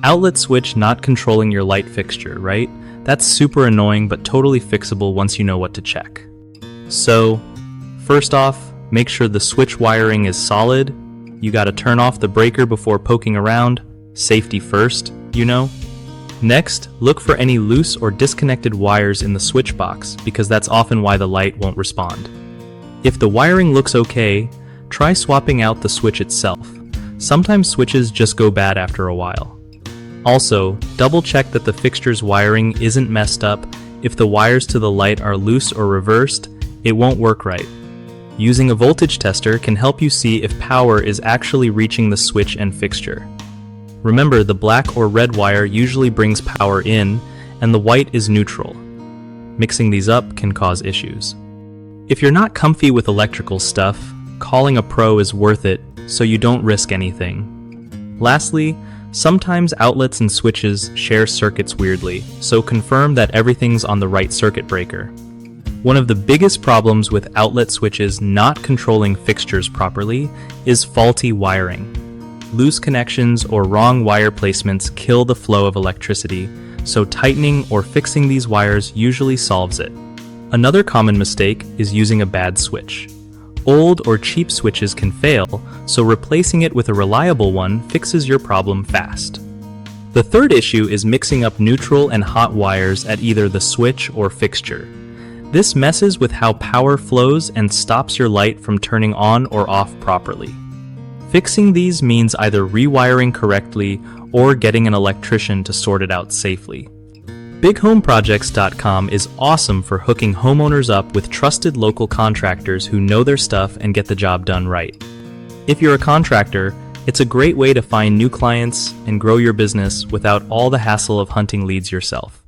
Outlet switch not controlling your light fixture, right? That's super annoying but totally fixable once you know what to check. So, first off, make sure the switch wiring is solid. You gotta turn off the breaker before poking around. Safety first, you know? Next, look for any loose or disconnected wires in the switch box because that's often why the light won't respond. If the wiring looks okay, try swapping out the switch itself. Sometimes switches just go bad after a while. Also, double check that the fixture's wiring isn't messed up. If the wires to the light are loose or reversed, it won't work right. Using a voltage tester can help you see if power is actually reaching the switch and fixture. Remember, the black or red wire usually brings power in, and the white is neutral. Mixing these up can cause issues. If you're not comfy with electrical stuff, calling a pro is worth it so you don't risk anything. Lastly, sometimes outlets and switches share circuits weirdly, so confirm that everything's on the right circuit breaker. One of the biggest problems with outlet switches not controlling fixtures properly is faulty wiring. Loose connections or wrong wire placements kill the flow of electricity, so tightening or fixing these wires usually solves it. Another common mistake is using a bad switch. Old or cheap switches can fail, so replacing it with a reliable one fixes your problem fast. The third issue is mixing up neutral and hot wires at either the switch or fixture. This messes with how power flows and stops your light from turning on or off properly. Fixing these means either rewiring correctly or getting an electrician to sort it out safely. BigHomeProjects.com is awesome for hooking homeowners up with trusted local contractors who know their stuff and get the job done right. If you're a contractor, it's a great way to find new clients and grow your business without all the hassle of hunting leads yourself.